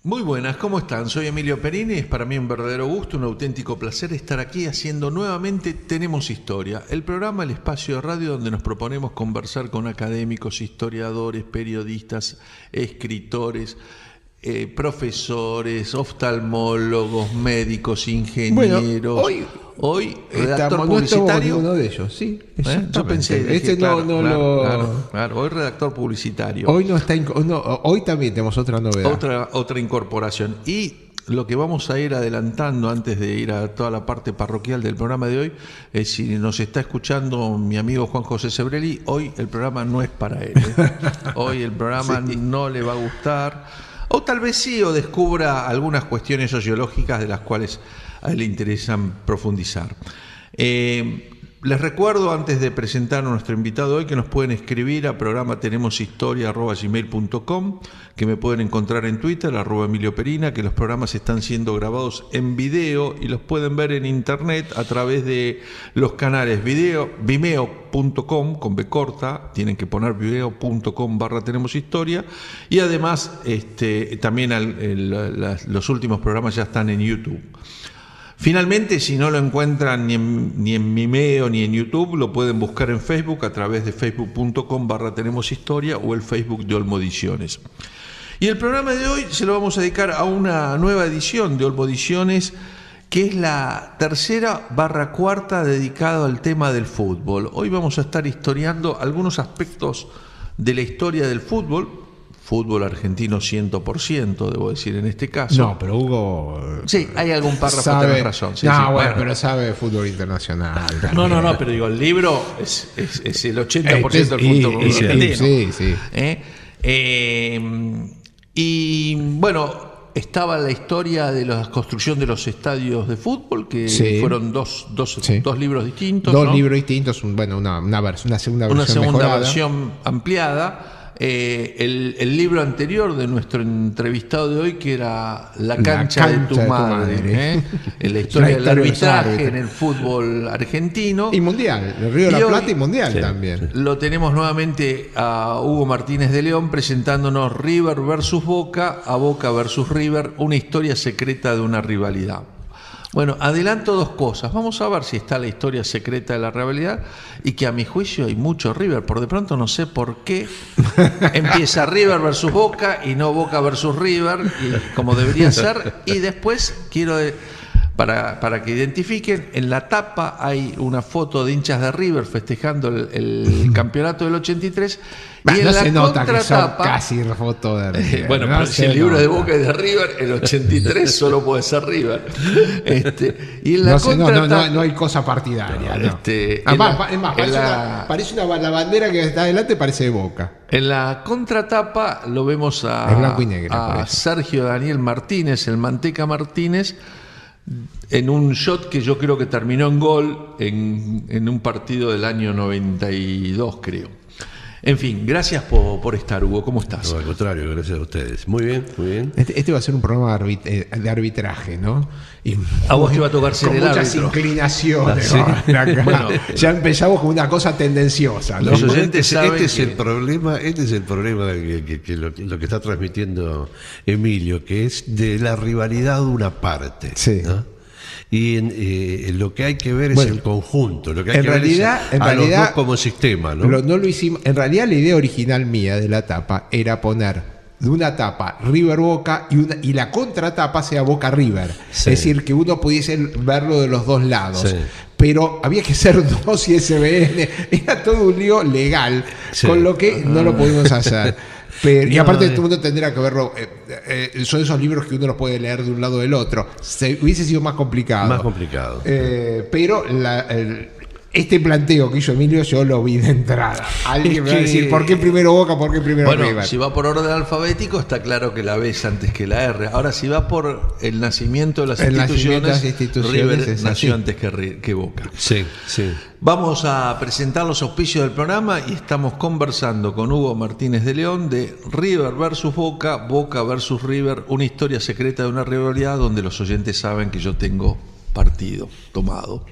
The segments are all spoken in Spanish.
Muy buenas, ¿cómo están? Soy Emilio Perini y es para mí un verdadero gusto, un auténtico placer estar aquí haciendo nuevamente Tenemos Historia, el programa, el espacio de radio donde nos proponemos conversar con académicos, historiadores, periodistas, escritores, profesores, oftalmólogos, médicos, ingenieros. Bueno, hoy redactor publicitario. Uno de ellos, sí. Yo pensé, dije, claro, hoy redactor publicitario. Hoy no está, hoy también tenemos otra novedad. Otra incorporación. Y lo que vamos a ir adelantando antes de ir a toda la parte parroquial del programa de hoy es, si nos está escuchando mi amigo Juan José Sebrelli, hoy el programa no es para él. Hoy el programa no le va a gustar. O tal vez sí, o descubra algunas cuestiones sociológicas de las cuales a él le interesan profundizar. Les recuerdo, antes de presentar a nuestro invitado hoy, que nos pueden escribir a programa tenemoshistoria@gmail.com, que me pueden encontrar en Twitter, @Emilio Perina, que los programas están siendo grabados en video y los pueden ver en internet a través de los canales vimeo.com, con B corta, tienen que poner vimeo.com/tenemoshistoria, y además también los últimos programas ya están en YouTube. Finalmente, si no lo encuentran ni en Vimeo ni en YouTube, lo pueden buscar en Facebook a través de facebook.com/tenemoshistoria o el Facebook de Olmodiciones. Y el programa de hoy se lo vamos a dedicar a una nueva edición de Olmodiciones, que es la tercera/cuarta dedicada al tema del fútbol. Hoy vamos a estar historiando algunos aspectos de la historia del fútbol argentino 100%, debo decir en este caso. No, pero Hugo... Sí, hay algún párrafo, tenés razón. Sí, pero sabe de fútbol internacional. No, pero digo, el libro es el 80% del fútbol argentino. Sí. Y bueno, estaba la historia de la construcción de los estadios de fútbol, que fueron dos libros distintos. Dos libros distintos, una segunda versión ampliada. El libro anterior de nuestro entrevistado de hoy, que era La cancha de tu madre. La historia del arbitraje en el fútbol argentino y mundial, el Río de la Plata y mundial también. Lo tenemos nuevamente a Hugo Martínez de León presentándonos River versus Boca, a Boca versus River, una historia secreta de una rivalidad. Bueno, adelanto dos cosas. Vamos a ver si está la historia secreta de la rivalidad, y que a mi juicio hay mucho River. Por de pronto no sé por qué empieza River versus Boca y no Boca versus River, como debería ser. Y después quiero, para que identifiquen, en la tapa hay una foto de hinchas de River festejando el campeonato del 83. Y en no la se nota que son contratapa, casi foto de River. Bueno, pero si el libro de Boca es de River, el 83 solo puede ser River. Y en la contratapa, no hay cosa partidaria. No. Parece la bandera que está adelante, parece de Boca. En la contratapa lo vemos es blanco y negro, a Sergio Daniel Martínez, el Manteca Martínez, en un shot que yo creo que terminó en gol en un partido del año 92, creo. En fin, gracias por estar, Hugo. ¿Cómo estás? No, al contrario, gracias a ustedes. Muy bien, muy bien. Este va a ser un programa de arbitraje, ¿no? Y a vos te va a tocar ser con el muchas árbitro. Inclinaciones. Sí. ¿No? Bueno, ya empezamos con una cosa tendenciosa, ¿no? Los oyentes saben este es el problema que lo que está transmitiendo Emilio, que es de la rivalidad de una parte. Sí. ¿no? Y lo que hay que ver es el conjunto, lo que hay que ver es los dos como sistema, ¿no? No lo hicimos. En realidad, la idea original mía de la tapa era poner de una tapa River Boca y la contratapa sea Boca River. Sí. Es decir, que uno pudiese verlo de los dos lados. Sí. Pero había que ser dos y SBN. Era todo un lío legal, con lo que no lo pudimos hacer. Y aparte todo el mundo tendría que verlo. Son esos libros que uno los puede leer de un lado o del otro. Hubiese sido más complicado. Pero este planteo que hizo Emilio yo lo vi de entrada. Alguien me va a decir, ¿por qué primero Boca, por qué primero River? Si va por orden alfabético, está claro que la B es antes que la R. Ahora, si va por el nacimiento de las instituciones, River nació antes que Boca. Sí. Vamos a presentar los auspicios del programa y estamos conversando con Hugo Martínez de León de River versus Boca, Boca versus River, una historia secreta de una rivalidad donde los oyentes saben que yo tengo partido tomado.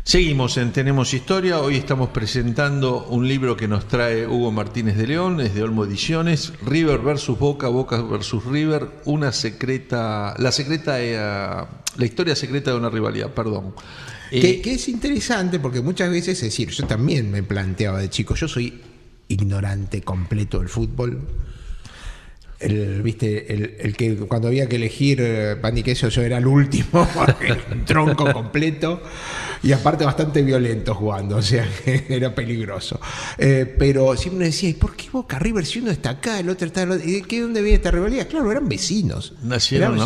Seguimos en Tenemos Historia. Hoy estamos presentando un libro que nos trae Hugo Martínez de León, es de Olmo Ediciones, River versus Boca, Boca versus River, la historia secreta de una rivalidad, perdón. Que es interesante porque muchas veces, es decir, yo también me planteaba de chico, yo soy ignorante completo del fútbol. El que cuando había que elegir pan y queso yo era el último, un tronco completo y aparte bastante violento jugando, o sea, era peligroso. Pero siempre me decía, ¿y por qué Boca River si uno está acá, el otro está al otro? ¿Y de dónde viene esta rivalidad? Claro, eran vecinos. Nacieron,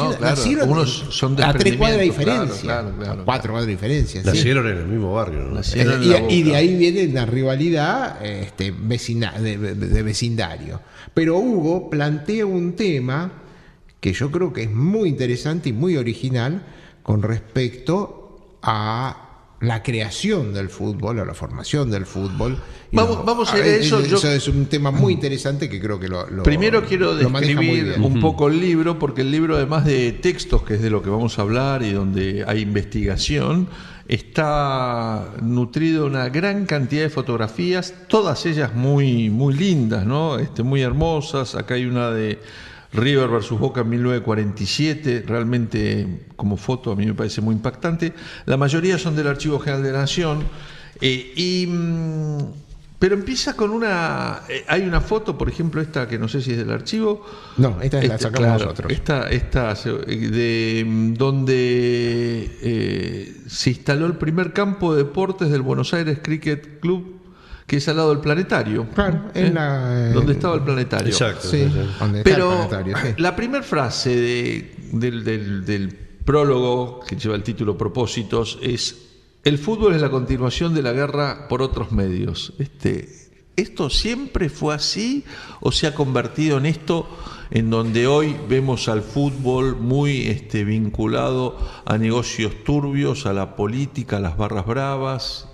unos son a 3 cuadras de diferencia, claro. 4 cuadras de diferencia. Nacieron en el mismo barrio, ¿no? Y de ahí viene la rivalidad de vecindario. Pero Hugo plantea un tema que yo creo que es muy interesante y muy original con respecto a la creación del fútbol, a la formación del fútbol. Vamos a ir a eso. Eso es un tema muy interesante que creo que primero quiero describir un poco el libro, porque el libro, además de textos, que es de lo que vamos a hablar y donde hay investigación, está nutrido de una gran cantidad de fotografías, todas ellas muy, muy lindas, ¿no? Muy hermosas. Acá hay una de River versus Boca en 1947, realmente como foto a mí me parece muy impactante. La mayoría son del Archivo General de la Nación, pero empieza con hay una foto, por ejemplo, esta que no sé si es del archivo. No, esta la sacamos nosotros. Esta donde se instaló el primer campo de deportes del Buenos Aires Cricket Club, que es al lado del planetario. Claro, donde estaba el planetario. Exacto. Sí, pero el planetario, sí. La primera frase del prólogo, que lleva el título Propósitos, es: el fútbol es la continuación de la guerra por otros medios. ¿Esto siempre fue así o se ha convertido en esto en donde hoy vemos al fútbol muy vinculado a negocios turbios, a la política, a las barras bravas?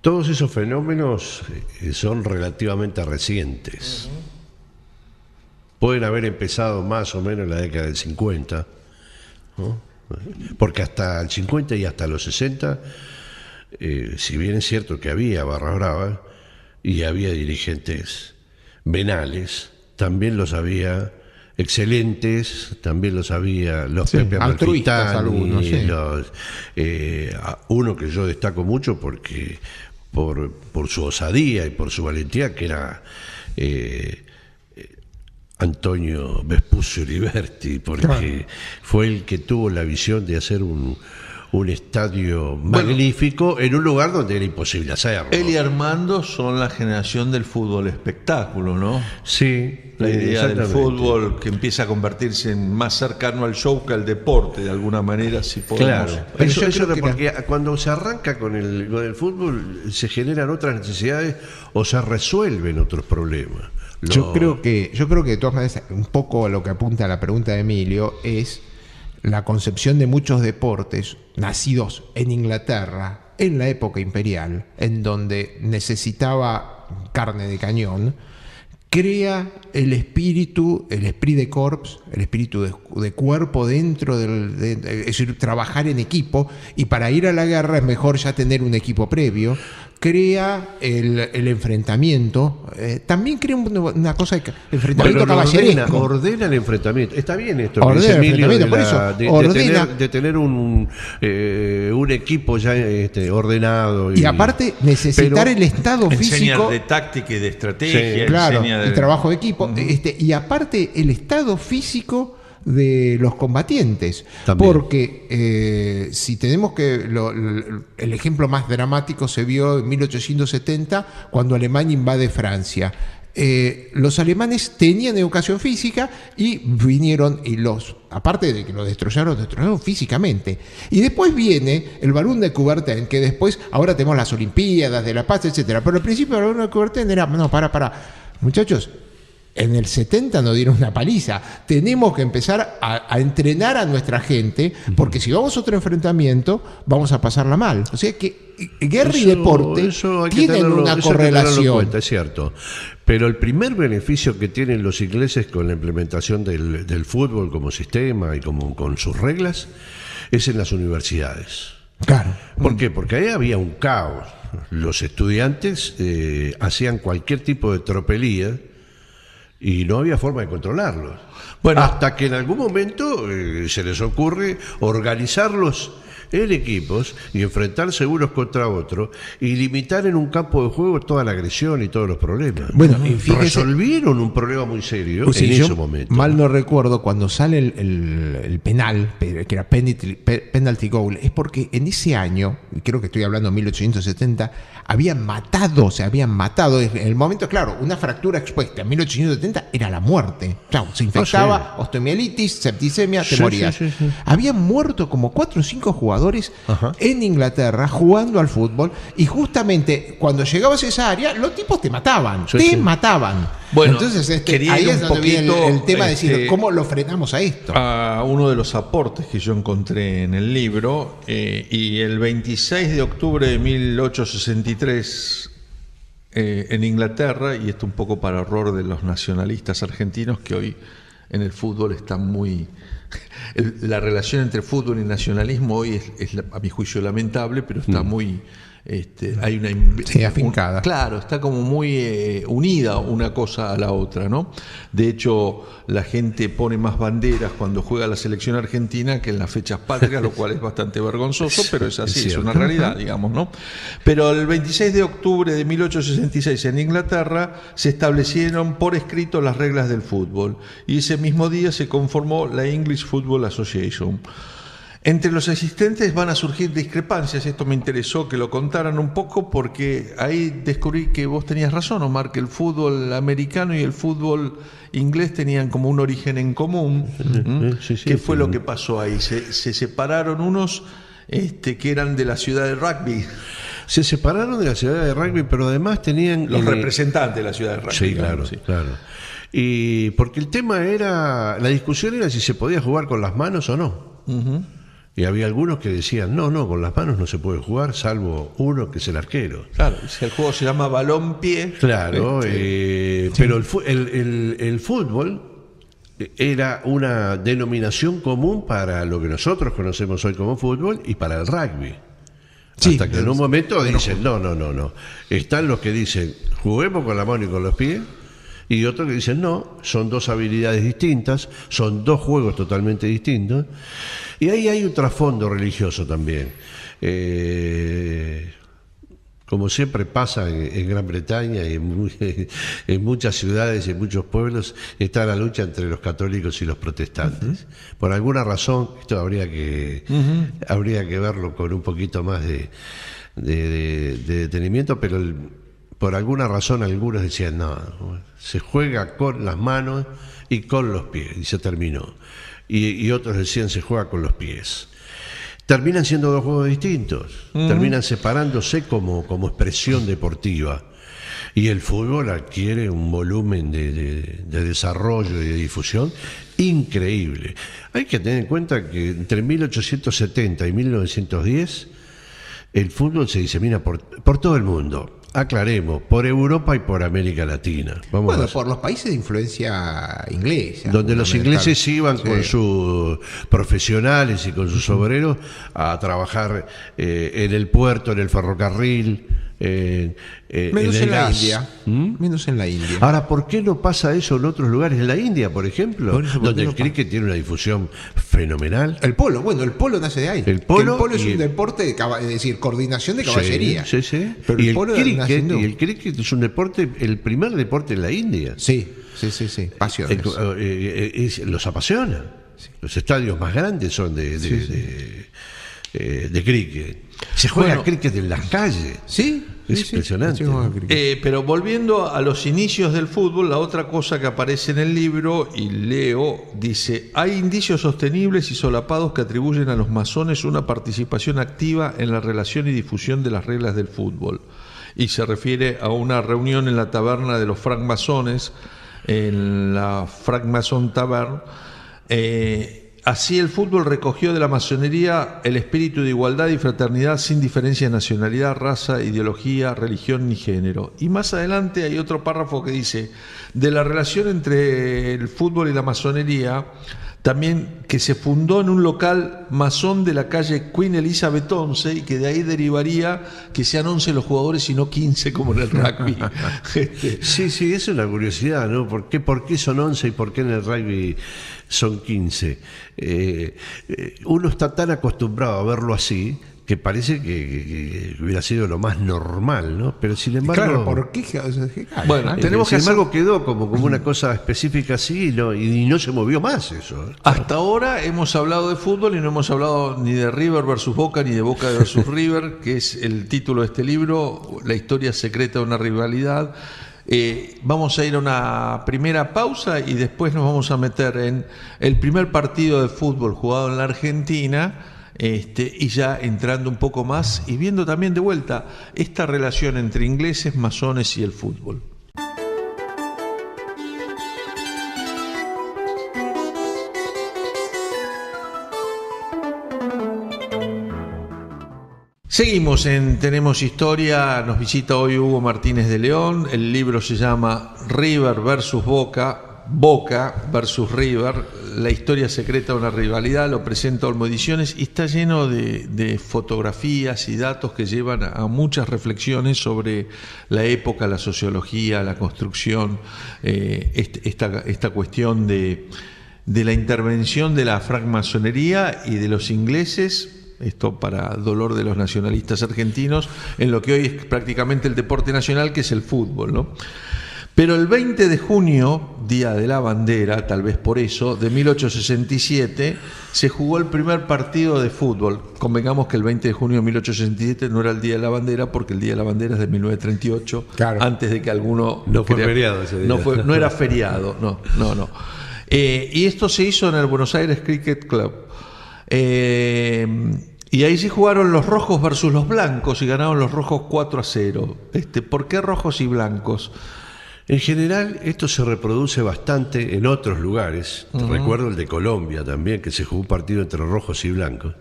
Todos esos fenómenos son relativamente recientes. Pueden haber empezado más o menos en la década del 50, ¿no? Porque hasta el 50 y hasta los 60, si bien es cierto que había barras bravas y había dirigentes venales, también los había excelentes, también los había los Pepe altruistas algunos, sí. Uno que yo destaco mucho porque por su osadía y por su valentía, que era Antonio Vespucio Liberti, porque fue el que tuvo la visión de hacer un estadio magnífico en un lugar donde era imposible hacerlo. Él y Armando son la generación del fútbol espectáculo, ¿no? Sí. La idea del fútbol que empieza a convertirse en más cercano al show que al deporte, de alguna manera, si podemos. Claro, eso porque cuando se arranca con el fútbol se generan otras necesidades o se resuelven otros problemas. Yo creo que de todas maneras, un poco a lo que apunta a la pregunta de Emilio, es la concepción de muchos deportes nacidos en Inglaterra en la época imperial, en donde necesitaba carne de cañón, crea el esprit de corps, el espíritu de cuerpo dentro es decir, trabajar en equipo, y para ir a la guerra es mejor ya tener un equipo previo. Crea el enfrentamiento, también crea una cosa de enfrentamiento caballeresco. Ordena el enfrentamiento. Está bien esto, ordena el enfrentamiento, por eso de tener un equipo ya ordenado. Y aparte, necesitar el estado físico. Enseña de táctica y de estrategia. Sí, claro, y trabajo de equipo. Y aparte, el estado físico de los combatientes. También. Porque si tenemos el ejemplo más dramático se vio en 1870 cuando Alemania invade Francia. Los alemanes tenían educación física y vinieron aparte de que lo destrozaron físicamente. Y después viene el Balón de Coubertin, que después, ahora tenemos las Olimpiadas de la Paz, etcétera. Pero al principio el Balón de Coubertin era, muchachos, en el 70 nos dieron una paliza. Tenemos que empezar a entrenar a nuestra gente, porque si vamos a otro enfrentamiento, vamos a pasarla mal. O sea que guerra y deporte tienen una correlación. Cuenta, es cierto. Pero el primer beneficio que tienen los ingleses con la implementación del fútbol como sistema y con sus reglas es en las universidades. Claro. ¿Por qué? Porque ahí había un caos. Los estudiantes hacían cualquier tipo de tropelía y no había forma de controlarlos. Bueno, hasta que en algún momento se les ocurre organizarlos en equipos y enfrentarse unos contra otros y limitar en un campo de juego toda la agresión y todos los problemas. Bueno, y fíjese, resolvieron un problema muy serio pues en yo ese momento. Mal no recuerdo, cuando sale el penal, que era penalty goal, es porque en ese año, y creo que estoy hablando de 1870, se habían matado. En el momento, claro, una fractura expuesta en 1870 era la muerte. Claro, se infectaba, osteomielitis, septicemia, te morías. Sí. Habían muerto como 4 o 5 jugadores en Inglaterra jugando al fútbol, y justamente cuando llegabas a esa área, los tipos te mataban. Mataban. Bueno, entonces quería ahí ir es un donde viene poquito, el tema de decir cómo lo frenamos a esto. A uno de los aportes que yo encontré en el libro, y el 26 de octubre de 1863 en Inglaterra, y esto un poco para horror de los nacionalistas argentinos que hoy en el fútbol están muy... La relación entre fútbol y nacionalismo hoy es a mi juicio lamentable, pero está muy... hay una afincada. Claro, está como muy unida una cosa a la otra, ¿no? De hecho, la gente pone más banderas cuando juega la selección argentina que en las fechas patrias, lo cual es bastante vergonzoso, pero es así, es una realidad, digamos, ¿no? Pero el 26 de octubre de 1866 en Inglaterra se establecieron por escrito las reglas del fútbol, y ese mismo día se conformó la English Football Association. Entre los asistentes van a surgir discrepancias. Esto me interesó que lo contaran un poco, porque ahí descubrí que vos tenías razón, Omar, que el fútbol americano y el fútbol inglés tenían como un origen en común. ¿Qué fue lo que pasó ahí? Se separaron unos que eran de la ciudad de rugby. Se separaron de la ciudad de rugby, pero además tenían... Los representantes de la ciudad de rugby. Sí, claro. Y porque el tema era... La discusión era si se podía jugar con las manos o no. Y había algunos que decían, no, con las manos no se puede jugar, salvo uno que es el arquero. Claro, el juego se llama balón-pie. Claro, pero el fútbol era una denominación común para lo que nosotros conocemos hoy como fútbol y para el rugby. Hasta que en un momento dicen, no. Están los que dicen, juguemos con la mano y con los pies, y otros que dicen, no, son dos habilidades distintas, son dos juegos totalmente distintos. Y ahí hay un trasfondo religioso también. Como siempre pasa en Gran Bretaña y en muchas ciudades y en muchos pueblos, está la lucha entre los católicos y los protestantes. Por alguna razón, esto habría que verlo con un poquito más de detenimiento, pero por alguna razón algunos decían, no, se juega con las manos y con los pies, y se terminó. Y otros decían, se juega con los pies. Terminan siendo dos juegos distintos, terminan separándose como expresión deportiva. Y el fútbol adquiere un volumen de desarrollo y de difusión increíble. Hay que tener en cuenta que entre 1870 y 1910 el fútbol se disemina por todo el mundo. Aclaremos, por Europa y por América Latina. Por los países de influencia inglesa. Donde los ingleses iban con sus profesionales y con sus obreros a trabajar en el puerto, en el ferrocarril, menos en la India. Menos en la India. Ahora, ¿por qué no pasa eso en otros lugares? En la India, por ejemplo, donde el cricket tiene una difusión fenomenal. El polo nace de ahí. El polo es un deporte, es decir, coordinación de caballería. Sí. Pero y el cricket es un deporte, el primer deporte en la India. Sí. Pasiones. Los apasiona. Sí. Los estadios más grandes son de cricket. Se juega cricket en las calles. Sí. Es impresionante. Pero volviendo a los inicios del fútbol, la otra cosa que aparece en el libro, y leo, dice: hay indicios sostenibles y solapados que atribuyen a los masones una participación activa en la relación y difusión de las reglas del fútbol. Y se refiere a una reunión en la taberna de los francmasones, en la Francmason Tavern. Así el fútbol recogió de la masonería el espíritu de igualdad y fraternidad sin diferencia de nacionalidad, raza, ideología, religión ni género. Y más adelante hay otro párrafo que dice: de la relación entre el fútbol y la masonería También que se fundó en un local masón de la calle Queen Elizabeth 11 y que de ahí derivaría que sean 11 los jugadores y no 15 como en el rugby. Sí, es una curiosidad, ¿no? ¿Por qué son 11 y por qué en el rugby son 15? Uno está tan acostumbrado a verlo así que parece que hubiera sido lo más normal, ¿no? Pero sin embargo... Claro, ¿por qué? Bueno, tenemos sin que embargo quedó como una cosa específica así y no se movió más eso. Hasta ahora hemos hablado de fútbol y no hemos hablado ni de River versus Boca ni de Boca versus River, que es el título de este libro, La historia secreta de una rivalidad. Vamos a ir a una primera pausa y después nos vamos a meter en el primer partido de fútbol jugado en la Argentina. Y ya entrando un poco más y viendo también de vuelta esta relación entre ingleses, masones y el fútbol. Seguimos en Tenemos Historia, nos visita hoy Hugo Martínez de León, el libro se llama River versus Boca, Boca versus River, la historia secreta de una rivalidad, lo presenta Olmo Ediciones y está lleno de fotografías y datos que llevan a muchas reflexiones sobre la época, la sociología, la construcción, esta cuestión de la intervención de la francmasonería y de los ingleses. Esto para dolor de los nacionalistas argentinos, en lo que hoy es prácticamente el deporte nacional, que es el fútbol, ¿no? Pero el 20 de junio, Día de la Bandera, tal vez por eso, de 1867, se jugó el primer partido de fútbol. Convengamos que el 20 de junio de 1867 no era el Día de la Bandera, porque el Día de la Bandera es de 1938, claro. Antes de que alguno... No fue feriado ese día. No era feriado, no. Y esto se hizo en el Buenos Aires Cricket Club. Y ahí sí jugaron los rojos versus los blancos y ganaron los rojos 4-0. ¿Por qué rojos y blancos? En general, esto se reproduce bastante en otros lugares. Recuerdo el de Colombia también, que se jugó un partido entre rojos y blancos,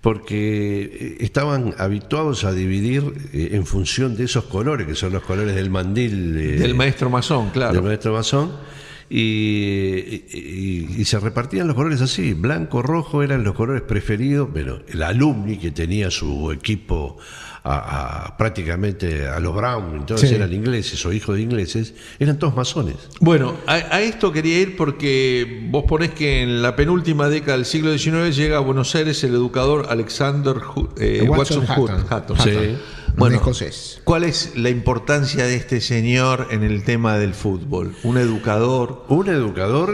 porque estaban habituados a dividir en función de esos colores, que son los colores del mandil. Del maestro masón, claro. Del maestro masón. Y se repartían los colores así, blanco, rojo eran los colores preferidos. Bueno, el alumni que tenía su equipo prácticamente a los Brown, entonces sí, eran ingleses o hijos de ingleses, eran todos masones. Bueno, a esto quería ir porque vos ponés que en la penúltima década del siglo XIX llega a Buenos Aires el educador Alexander Watson Hutton. Sí. Bueno, escocés. ¿Cuál es la importancia de este señor en el tema del fútbol? Un educador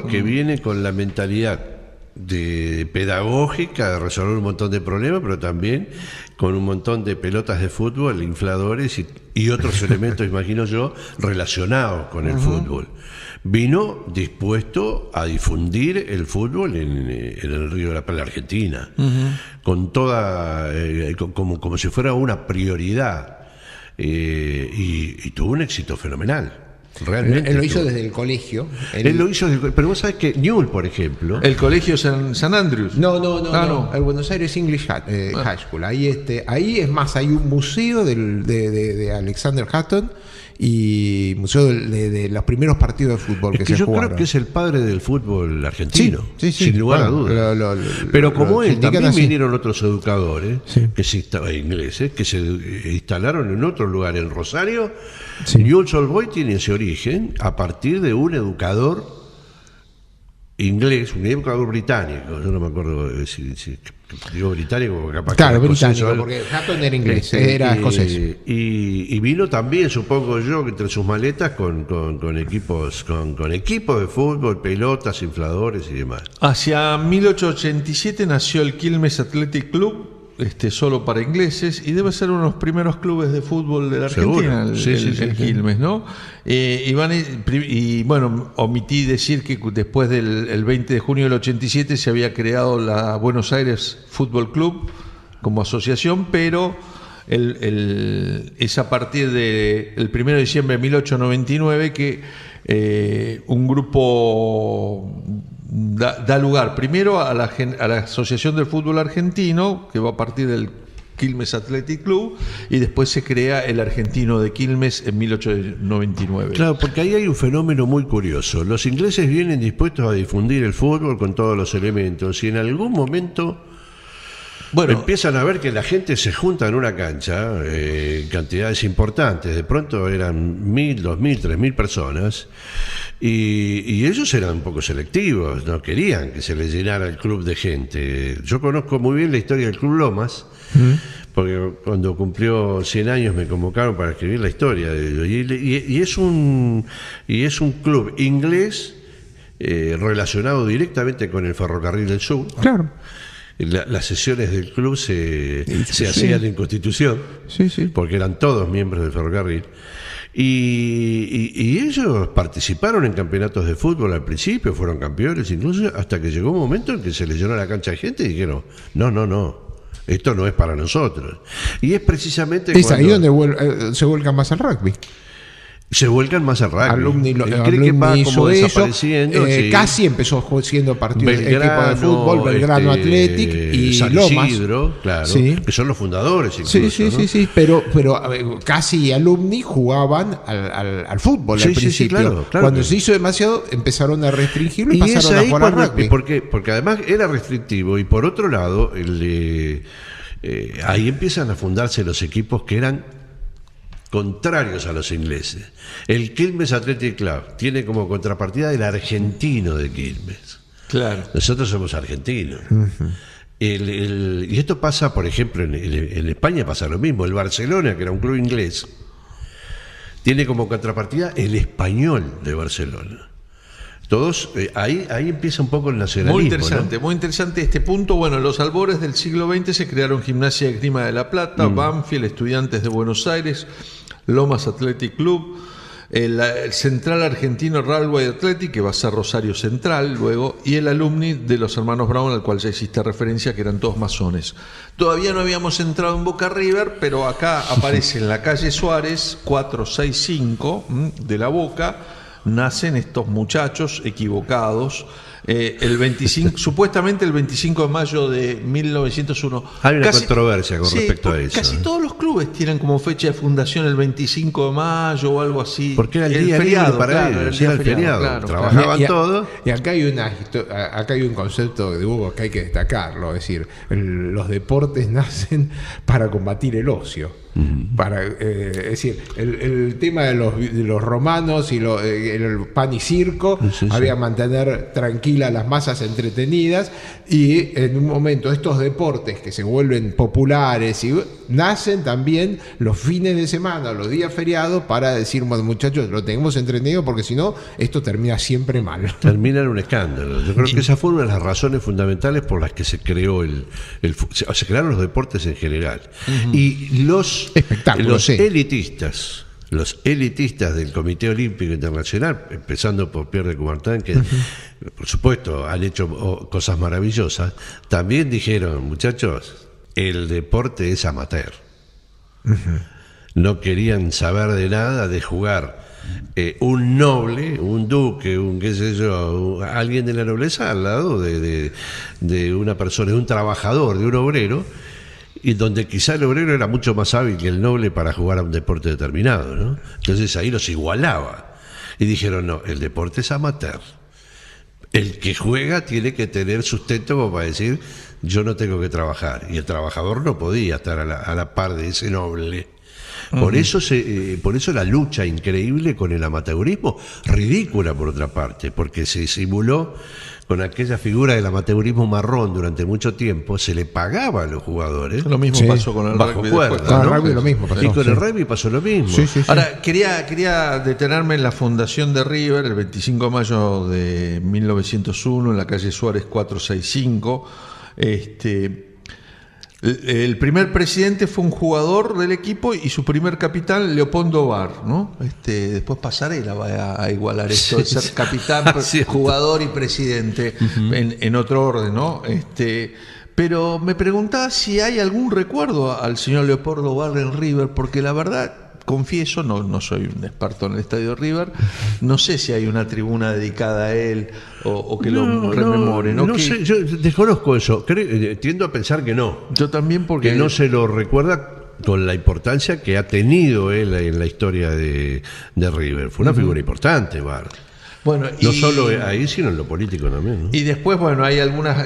que viene con la mentalidad pedagógica de resolver un montón de problemas, pero también con un montón de pelotas de fútbol, infladores y otros elementos, imagino yo, relacionados con el fútbol. Vino dispuesto a difundir el fútbol en el Río de la Plata, Argentina, con toda, como si fuera una prioridad, y tuvo un éxito fenomenal. Realmente él lo hizo desde el colegio. Él lo hizo pero vos sabés que Newell, por ejemplo, el colegio San Andrews. No. El Buenos Aires English High School. Ahí es más, hay un museo de Alexander Hutton y museo de los primeros partidos de fútbol que se yo jugaron. creo que es el padre del fútbol argentino, sí, sin lugar a dudas. Pero como él, también así. vinieron otros educadores ingleses que se instalaron en otro lugar, en Rosario. Newell's Old Boys tiene ese origen a partir de un educador inglés, un educador británico. Yo no me acuerdo si digo británico, capaz. Claro, británico, porque Hutton era inglés, era escocés. Y vino también, supongo yo, que entre sus maletas con equipos de fútbol, pelotas, infladores y demás. Hacia 1887 nació el Quilmes Athletic Club, solo para ingleses, y debe ser uno de los primeros clubes de fútbol de la Argentina, el Quilmes, ¿no? Y bueno, omití decir que después del 20 de junio del 87 se había creado la Buenos Aires Fútbol Club como asociación, pero es a partir del 1 de diciembre de 1899 que un grupo da lugar primero a la Asociación del Fútbol Argentino, que va a partir del Quilmes Athletic Club, y después se crea el Argentino de Quilmes en 1899. Claro, porque ahí hay un fenómeno muy curioso. Los ingleses vienen dispuestos a difundir el fútbol con todos los elementos, y en algún momento empiezan a ver que la gente se junta en una cancha, cantidades importantes, de pronto eran 1.000, 2.000, 3.000 personas, y ellos eran un poco selectivos, no querían que se les llenara el club de gente. Yo conozco muy bien la historia del Club Lomas, porque cuando cumplió 100 años me convocaron para escribir la historia de ellos, y es un club inglés relacionado directamente con el Ferrocarril del Sur. Claro. Las sesiones del club se hacían en Constitución, porque eran todos miembros del ferrocarril, y ellos participaron en campeonatos de fútbol al principio, fueron campeones incluso, hasta que llegó un momento en que se les llenó la cancha de gente y dijeron, no, esto no es para nosotros. Y es precisamente ahí donde se vuelcan más al rugby. Se vuelcan más al rugby. Alumni cree que va como desapareciendo. Casi empezó siendo partido de equipo de fútbol, Belgrano Athletic y San Lomas. Isidro, claro, que son los fundadores incluso. Sí, pero Casi Alumni jugaban al fútbol al principio. Claro, cuando se hizo demasiado, empezaron a restringirlo y pasaron a jugar al rugby. Porque además era restrictivo, y por otro lado, ahí empiezan a fundarse los equipos que eran contrarios a los ingleses. El Quilmes Athletic Club tiene como contrapartida el Argentino de Quilmes. Claro. Nosotros somos argentinos. Y esto pasa, por ejemplo, en España pasa lo mismo. El Barcelona, que era un club inglés, tiene como contrapartida el Español de Barcelona. Todos, ahí empieza un poco el nacionalismo. Muy interesante este punto. Bueno, en los albores del siglo XX se crearon Gimnasia y Esgrima de La Plata, Banfield, Estudiantes de Buenos Aires, Lomas Athletic Club, el Central Argentino Railway Athletic, que va a ser Rosario Central luego, y el Alumni de los hermanos Brown, al cual ya hiciste referencia, que eran todos masones. Todavía no habíamos entrado en Boca River, pero acá aparece en la calle Suárez 465 de la Boca. Nacen estos muchachos equivocados. Supuestamente el 25 de mayo de 1901. Hay una controversia con respecto a eso. Casi todos los clubes tienen como fecha de fundación el 25 de mayo o algo así. Porque era el día feriado para ellos, era el feriado. Claro, trabajaban todos. Y acá hay un concepto de Hugo que hay que destacarlo. Es decir, los deportes nacen para combatir el ocio. Es decir, el tema de los romanos y el pan y circo había mantener tranquilas las masas entretenidas, y en un momento estos deportes que se vuelven populares y nacen también los fines de semana, los días feriados, para decir, bueno, muchachos, lo tenemos entretenido porque si no esto termina siempre mal. Termina en un escándalo. Yo creo que esa fue una de las razones fundamentales por las que se creó se crearon los deportes en general. Y los elitistas. Los elitistas del Comité Olímpico Internacional, empezando por Pierre de Coubertin, que por supuesto han hecho cosas maravillosas, también dijeron, muchachos, el deporte es amateur. No querían saber de nada de jugar un noble, un duque, un qué sé yo, alguien de la nobleza al lado de una persona, de un trabajador, de un obrero, y donde quizá el obrero era mucho más hábil que el noble para jugar a un deporte determinado, ¿no? Entonces ahí los igualaba. Y dijeron, no, el deporte es amateur. El que juega tiene que tener sustento como para decir, yo no tengo que trabajar. Y el trabajador no podía estar a la par de ese noble. Por eso la lucha increíble con el amateurismo, ridícula por otra parte, porque se simuló con aquella figura del amateurismo marrón durante mucho tiempo, se le pagaba a los jugadores. Lo mismo pasó con el bajo rugby. Cuerda, con el rugby lo mismo pasó. Y con el rugby pasó lo mismo. Ahora, quería detenerme en la fundación de River, el 25 de mayo de 1901, en la calle Suárez 465. El primer presidente fue un jugador del equipo y su primer capitán, Leopoldo Bar, ¿no? Después Pasarela va a igualar esto de ser capitán, jugador y presidente en otro orden, ¿no? Pero me preguntaba si hay algún recuerdo al señor Leopoldo Bar en River, porque la verdad, confieso, no soy un experto en el estadio de River, no sé si hay una tribuna dedicada a él o que lo rememore. No sé, yo desconozco eso. Tiendo a pensar que no. Yo también, porque que no se lo recuerda con la importancia que ha tenido él en la historia de River. Fue una figura importante, Bar. Bueno, no solo ahí, sino en lo político también, ¿no? Y después, bueno, hay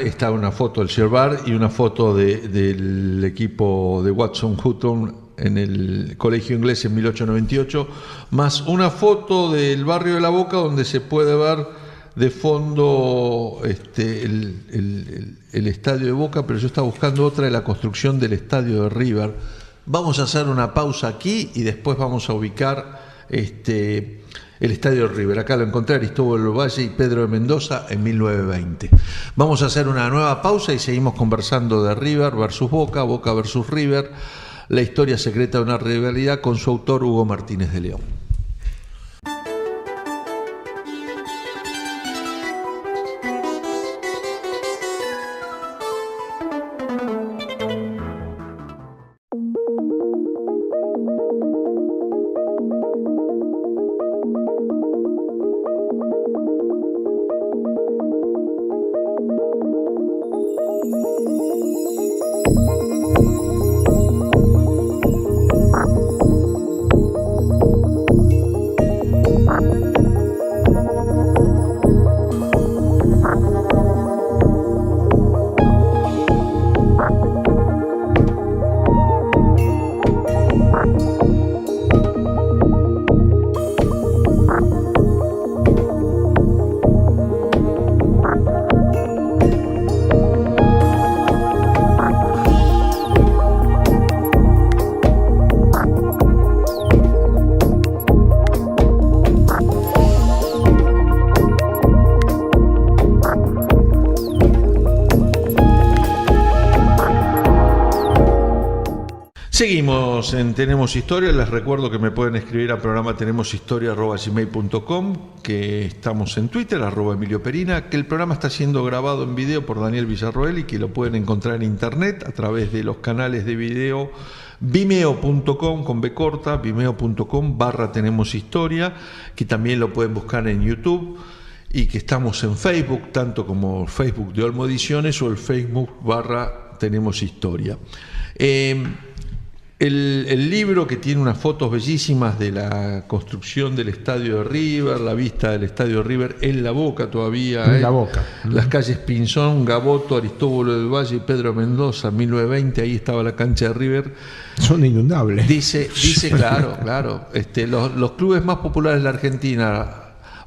está una foto del señor Bar y una foto del equipo de Watson Hutton en el colegio inglés en 1898, más una foto del barrio de La Boca donde se puede ver de fondo el estadio de Boca, pero yo estaba buscando otra de la construcción del estadio de River. Vamos a hacer una pausa aquí y después vamos a ubicar el estadio de River. Acá lo encontré, Aristóbulo del Valle y Pedro de Mendoza en 1920. Vamos a hacer una nueva pausa y seguimos conversando de River versus Boca, Boca versus River, la historia secreta de una rivalidad, con su autor Hugo Martínez de León. Seguimos en Tenemos Historia. Les recuerdo que me pueden escribir al programa tenemoshistoria@gmail.com, que estamos en Twitter, @Emilio Perina, que el programa está siendo grabado en video por Daniel Villarroel y que lo pueden encontrar en internet a través de los canales de video vimeo.com con B corta, vimeo.com/Tenemos Historia, que también lo pueden buscar en YouTube, y que estamos en Facebook, tanto como Facebook de Olmo Ediciones o el Facebook /Tenemos Historia. El libro, que tiene unas fotos bellísimas de la construcción del estadio de River, la vista del estadio de River en La Boca todavía. En La Boca. Las calles Pinzón, Gaboto, Aristóbulo del Valle y Pedro Mendoza, 1920, ahí estaba la cancha de River. Son inundables. Dice claro. Los clubes más populares de la Argentina,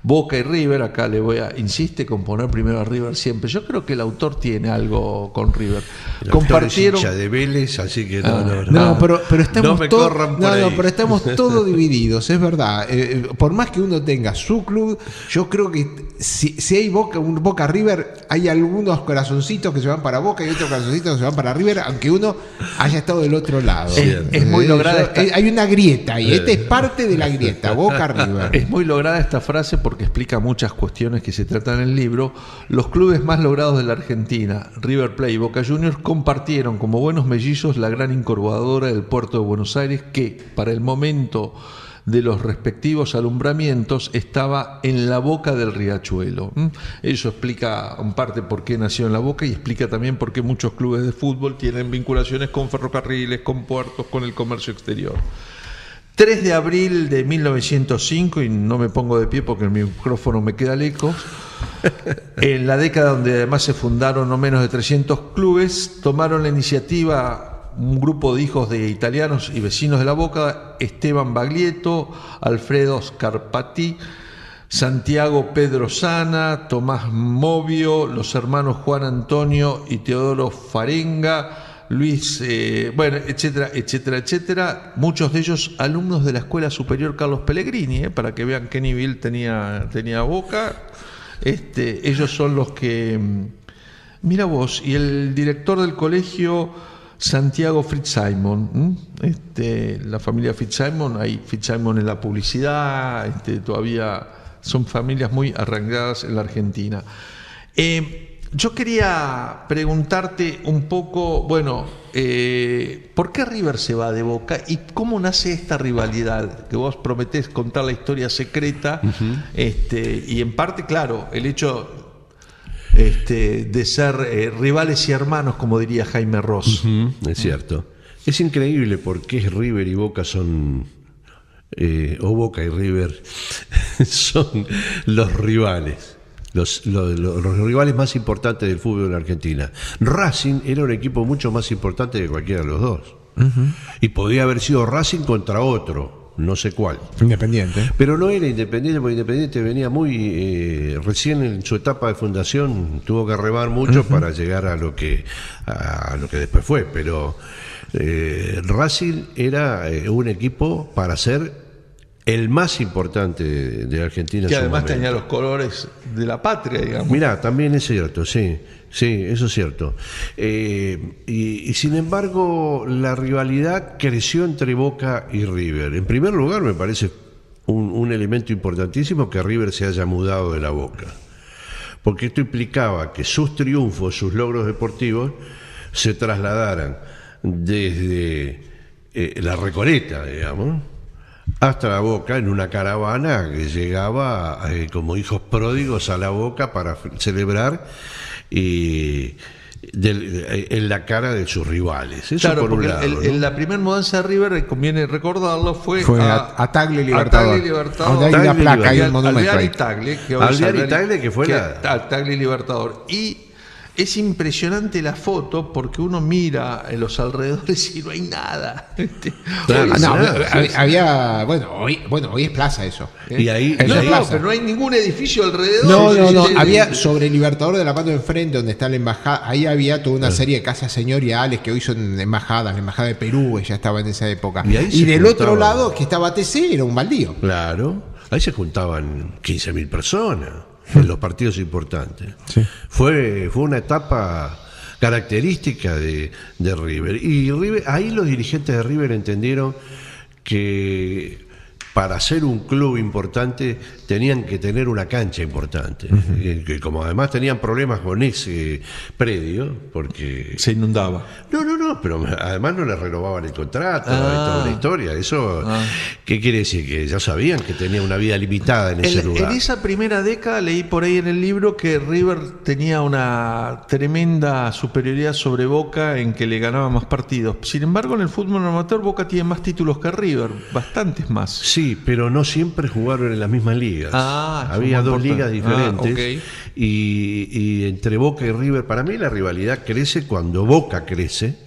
Boca y River, acá insiste con poner primero a River siempre. Yo creo que el autor tiene algo con River. El Compartieron. hincha de Vélez, así que pero estamos pero estamos todos divididos, es verdad. Por más que uno tenga su club, yo creo que si hay un Boca River, hay algunos corazoncitos que se van para Boca y otros corazoncitos que se van para River, aunque uno haya estado del otro lado. Es muy lograda. Hay una grieta y esta es parte de la grieta, Boca River. Es muy lograda esta frase porque explica muchas cuestiones que se tratan en el libro. Los clubes más logrados de la Argentina, River Plate y Boca Juniors, compartieron como buenos mellizos la gran incubadora del puerto de Buenos Aires, que para el momento de los respectivos alumbramientos estaba en la boca del riachuelo. Eso explica en parte por qué nació en La Boca y explica también por qué muchos clubes de fútbol tienen vinculaciones con ferrocarriles, con puertos, con el comercio exterior. 3 de abril de 1905, y no me pongo de pie porque el micrófono me queda lejos, en la década donde además se fundaron no menos de 300 clubes, tomaron la iniciativa un grupo de hijos de italianos y vecinos de La Boca: Esteban Baglietto, Alfredo Scarpati, Santiago Pedro Sana, Tomás Movio, los hermanos Juan Antonio y Teodoro Farenga, Luis, etcétera, etcétera, etcétera. Muchos de ellos alumnos de la Escuela Superior Carlos Pellegrini, para que vean qué nivel tenía Boca. Ellos son los que, mira vos, y el director del colegio, Santiago Fitzsimon, la familia Fitzsimon, hay Fitzsimon en la publicidad, todavía son familias muy arraigadas en la Argentina. Yo quería preguntarte un poco, bueno, ¿por qué River se va de Boca y cómo nace esta rivalidad? Que vos prometés contar la historia secreta, y en parte, claro, el hecho de ser rivales y hermanos, como diría Jaime Ross. Es cierto. Es increíble porque River y Boca son, o Boca y River son los rivales. Los rivales más importantes del fútbol en Argentina. Racing era un equipo mucho más importante que cualquiera de los dos. Y podía haber sido Racing contra otro, no sé cuál. Independiente. Pero no era Independiente, porque Independiente venía muy... recién en su etapa de fundación tuvo que remar mucho para llegar a lo que después fue. Pero Racing era un equipo para ser el más importante de Argentina. Que además tenía los colores de la patria, digamos. Mirá, también es cierto, sí, eso es cierto. Y sin embargo, la rivalidad creció entre Boca y River. En primer lugar, me parece un elemento importantísimo que River se haya mudado de la Boca. Porque esto implicaba que sus triunfos, sus logros deportivos, se trasladaran desde la Recoleta, digamos, hasta la Boca, en una caravana que llegaba como hijos pródigos a la Boca para celebrar en la cara de sus rivales. Eso claro, por un porque lado, ¿no? la primera mudanza de River, conviene recordarlo, fue a Tagle Libertador. Donde hay una placa, hay un monumento ahí. Tagle, que fue Tagle Libertador. Y es impresionante la foto porque uno mira en los alrededores y no hay nada. Había, hoy es plaza eso. Y ahí, pero no hay ningún edificio alrededor. No, había sobre el Libertador de la Mano enfrente, donde está la embajada, ahí había toda una serie de casas señoriales que hoy son embajadas, la embajada de Perú ya estaba en esa época. Y del otro lado, que estaba TC, era un baldío. Claro, ahí se juntaban 15.000 personas en los partidos importantes. Sí. Fue una etapa característica de River. Y ahí los dirigentes de River entendieron que para ser un club importante tenían que tener una cancha importante. Que como además tenían problemas con ese predio, porque se inundaba. No, pero además no le renovaban el contrato, toda una historia. Eso, ¿qué quiere decir? Que ya sabían que tenía una vida limitada en ese lugar. En esa primera década leí por ahí en el libro que River tenía una tremenda superioridad sobre Boca en que le ganaba más partidos. Sin embargo, en el fútbol amateur Boca tiene más títulos que River, bastantes más. Sí, pero no siempre jugaron en las mismas ligas. Había dos ligas diferentes. Okay. Y entre Boca y River, para mí la rivalidad crece cuando Boca crece,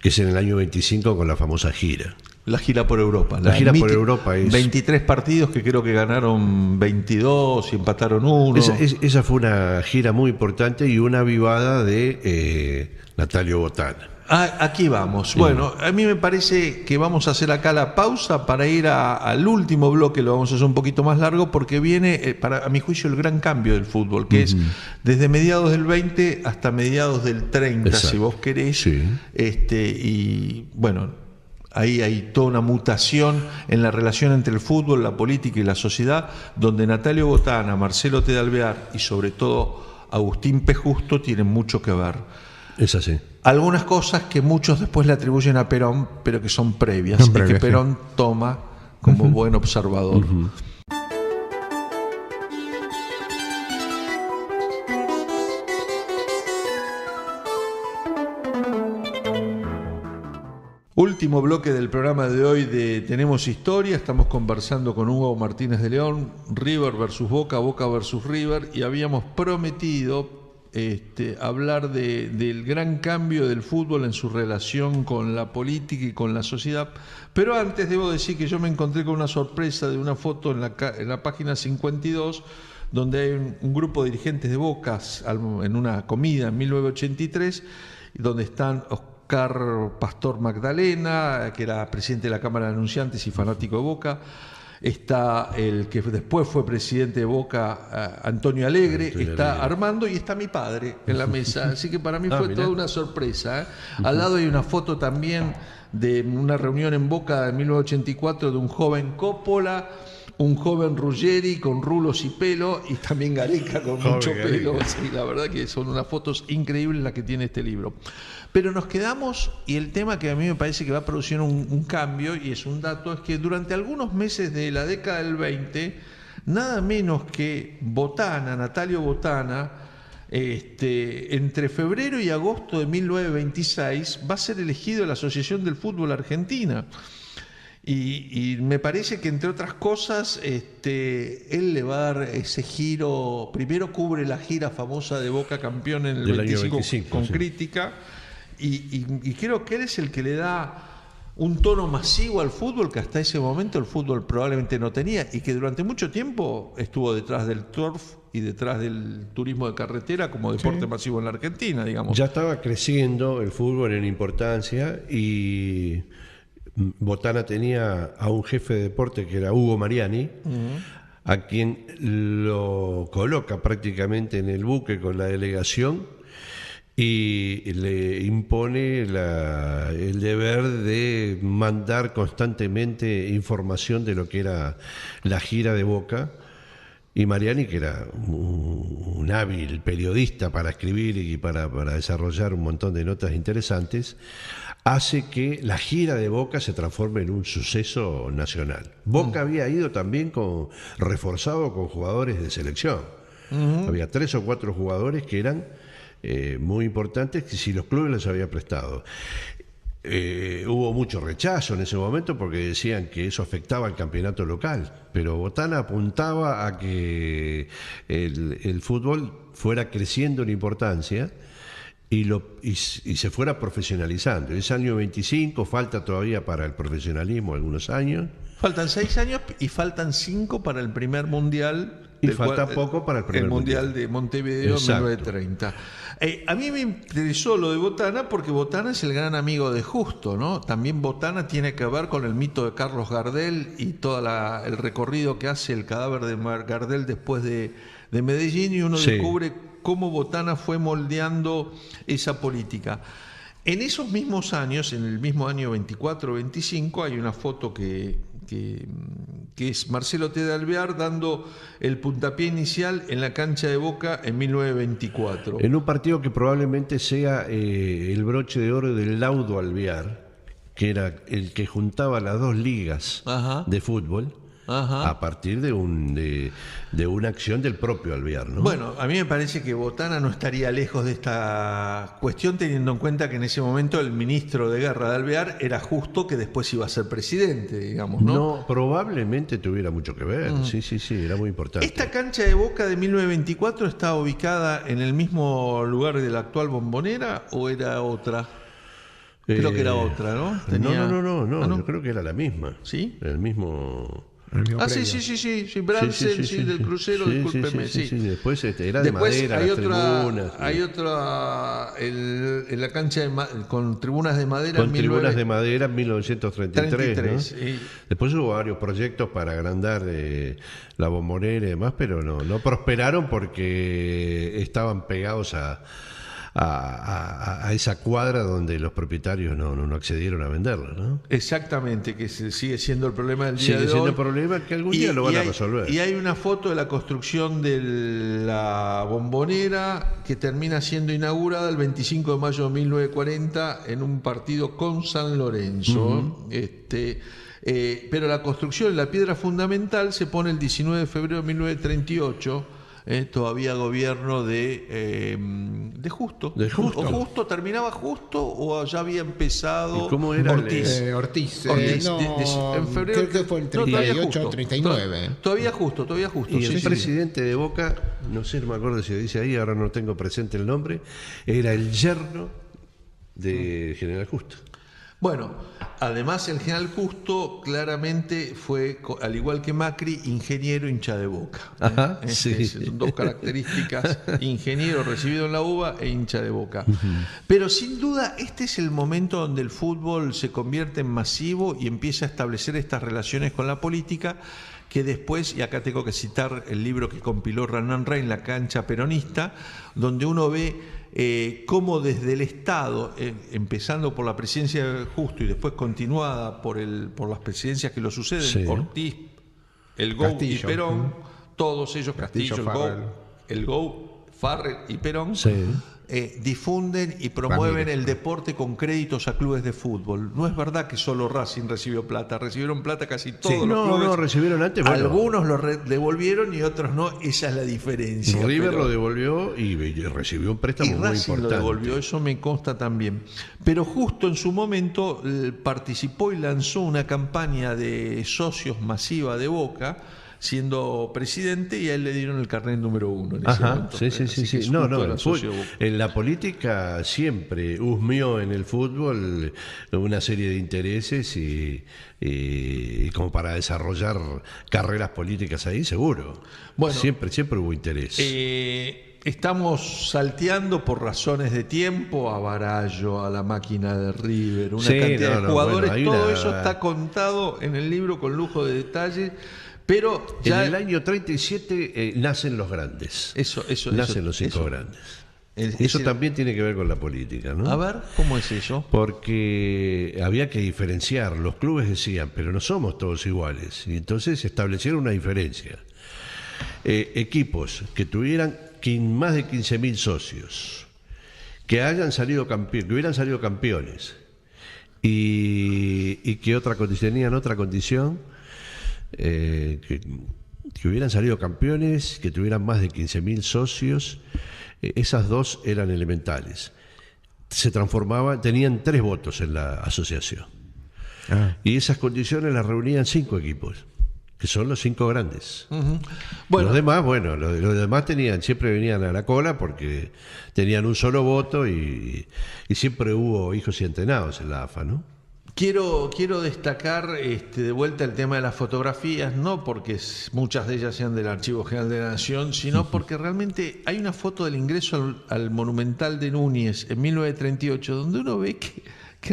que es en el año 25 con la famosa gira. La gira por Europa. La gira por Europa es 23 partidos que creo que ganaron 22 y empataron 1. Esa fue una gira muy importante y una avivada de Natalio Botana. Aquí vamos. Bueno, a mí me parece que vamos a hacer acá la pausa para ir al último bloque. Lo vamos a hacer un poquito más largo porque viene, a mi juicio, el gran cambio del fútbol, que es desde mediados del 20 hasta mediados del 30, exacto, si vos querés. Sí. Y bueno, ahí hay toda una mutación en la relación entre el fútbol, la política y la sociedad, donde Natalio Botana, Marcelo T. de Alvear y sobre todo Agustín P. Justo tienen mucho que ver. Es así. Algunas cosas que muchos después le atribuyen a Perón, pero que son previas, y que Perón toma como buen observador. Último bloque del programa de hoy de Tenemos Historia. Estamos conversando con Hugo Martínez de León, River versus Boca, Boca versus River, y habíamos prometido hablar del gran cambio del fútbol en su relación con la política y con la sociedad. Pero antes debo decir que yo me encontré con una sorpresa de una foto en la página 52, donde hay un grupo de dirigentes de Boca en una comida en 1983, donde están Oscar Pastor Magdalena, que era presidente de la Cámara de Anunciantes y fanático de Boca. Está el que después fue presidente de Boca, Antonio Alegre, está Armando, y está mi padre en la mesa. Así que para mí fue toda una sorpresa. Al lado hay una foto también de una reunión en Boca de 1984 de un joven Coppola un joven Ruggeri con rulos y pelo, y también Gareca con Joven mucho pelo. Gareca. Sí, la verdad que son unas fotos increíbles las que tiene este libro. Pero nos quedamos, y el tema que a mí me parece que va a producir un cambio, y es un dato, es que durante algunos meses de la década del 20, nada menos que Botana, Natalio Botana, entre febrero y agosto de 1926, va a ser elegido en la Asociación del Fútbol Argentina. Y me parece que, entre otras cosas, él le va a dar ese giro. Primero cubre la gira famosa de Boca campeón en el Del año 25, 25, con sí. crítica, y creo que él es el que le da un tono masivo al fútbol que hasta ese momento el fútbol probablemente no tenía, y que durante mucho tiempo estuvo detrás del turf y detrás del turismo de carretera como deporte masivo en la Argentina, digamos. Ya estaba creciendo el fútbol en importancia y Botana tenía a un jefe de deporte que era Hugo Mariani, a quien lo coloca prácticamente en el buque con la delegación y le impone el deber de mandar constantemente información de lo que era la gira de Boca. Y Mariani, que era un hábil periodista para escribir y para desarrollar un montón de notas interesantes, hace que la gira de Boca se transforme en un suceso nacional. Boca había ido también reforzado con jugadores de selección. Había 3 o 4 jugadores que eran muy importantes, que si los clubes les había prestado. Hubo mucho rechazo en ese momento porque decían que eso afectaba al campeonato local, pero Botana apuntaba a que el fútbol fuera creciendo en importancia y se fuera profesionalizando. Es año 25, falta todavía para el profesionalismo algunos años. Faltan 6 años y faltan 5 para el primer mundial. Y falta poco para el primer mundial de Montevideo en Exacto. 1930. A mí me interesó lo de Botana porque Botana es el gran amigo de Justo, ¿no? También Botana tiene que ver con el mito de Carlos Gardel y todo el recorrido que hace el cadáver de Gardel después de Medellín, y uno Sí. descubre cómo Botana fue moldeando esa política. En esos mismos años, en el mismo año 24-25, hay una foto que es Marcelo T. de Alvear dando el puntapié inicial en la cancha de Boca en 1924. En un partido que probablemente sea el broche de oro del Laudo Alvear, que era el que juntaba las 2 ligas Ajá. de fútbol, Ajá. a partir de una acción del propio Alvear, ¿no? Bueno, a mí me parece que Botana no estaría lejos de esta cuestión, teniendo en cuenta que en ese momento el ministro de Guerra de Alvear era Justo, que después iba a ser presidente, digamos, ¿no? No, probablemente tuviera mucho que ver. Sí, era muy importante. Esta cancha de Boca de 1924 está ubicada en el mismo lugar de la actual Bombonera, ¿o era otra? Creo que era otra, ¿no? No, ¿Ah, no? yo creo que era la misma. ¿Sí? El mismo... El mismo Ah, predio. sí, Bransen, sí, del crucero, discúlpeme, sí. Después era de Después madera, hay las otra, tribunas. hay otra en la cancha con tribunas de madera. Con tribunas de madera en 1933. 33, ¿no? Después hubo varios proyectos para agrandar la Bombonera y demás, pero no prosperaron porque estaban pegados a esa cuadra donde los propietarios no accedieron a venderla, ¿no? Exactamente, que sigue siendo el problema del día Sigue de siendo hoy. el problema que algún día lo van a resolver. Y hay una foto de la construcción de la Bombonera que termina siendo inaugurada el 25 de mayo de 1940 en un partido con San Lorenzo. Pero la construcción, la piedra fundamental, se pone el 19 de febrero de 1938. Todavía gobierno de Justo. De Justo. ¿O Justo terminaba Justo o ya había empezado ¿Y cómo era Ortiz? Ortiz. No, en febrero, creo que fue el no, todavía 38 o Justo. 39. Todavía Justo. Y sí, el sí. presidente de Boca, no sé, no me acuerdo si dice ahí, ahora no tengo presente el nombre, era el yerno de General Justo. Bueno, además el general Justo claramente fue, al igual que Macri, ingeniero hincha de Boca. Ajá, sí. Son 2 características: ingeniero recibido en la UBA e hincha de Boca. Pero sin duda este es el momento donde el fútbol se convierte en masivo y empieza a establecer estas relaciones con la política, que después, y acá tengo que citar el libro que compiló Hernán Rein, La cancha peronista, donde uno ve cómo desde el Estado, empezando por la presidencia de Justo y después continuada por las presidencias que lo suceden, Sí. Ortiz, el Gou Castillo. y Perón, todos ellos, Castillo, Farrell. el Gou, Farrell y Perón, Sí. difunden y promueven Ramírez. el deporte con créditos a clubes de fútbol. No es verdad que solo Racing recibió plata, recibieron plata casi todos los clubes. No, recibieron antes. Bueno, Algunos lo devolvieron y otros no, esa es la diferencia. River pero- lo devolvió y recibió un y préstamo muy Racing importante. lo devolvió, eso me consta también. Pero justo en su momento participó y lanzó una campaña de socios masiva de Boca, siendo presidente, y a él le dieron el carnet número 1 en ese Ajá, momento. sí. Así que es No, justo no, era el socio de fútbol- Boca. en la política siempre husmeó en el fútbol una serie de intereses y como para desarrollar carreras políticas ahí, seguro. Bueno, siempre hubo interés. Estamos salteando por razones de tiempo a Barallo, a la máquina de River, una Sí, cantidad de jugadores, bueno, hay todo una- eso está contado en el libro con lujo de detalle, pero ya en el año 37 nacen los grandes. eso Nacen los 5 eso. grandes. Es Eso el- también tiene que ver con la política, ¿no? A ver, ¿cómo es eso? Porque había que diferenciar. Los clubes decían, pero no somos todos iguales. Y entonces establecieron una diferencia. Equipos que tuvieran más de 15.000 socios, que hubieran salido campeones, y que tenían otra condición, que hubieran salido campeones, que tuvieran más de 15.000 socios, esas dos eran elementales. Se transformaban, tenían 3 votos en la asociación. Y esas condiciones las reunían 5 equipos, que son los 5 grandes. Ujú. Bueno, Los demás, los demás siempre venían a la cola porque tenían un solo voto y siempre hubo hijos y antenados en la AFA, ¿no? quiero destacar de vuelta el tema de las fotografías, no porque muchas de ellas sean del Archivo General de la Nación, sino porque realmente hay una foto del ingreso al Monumental de Núñez en 1938, donde uno ve que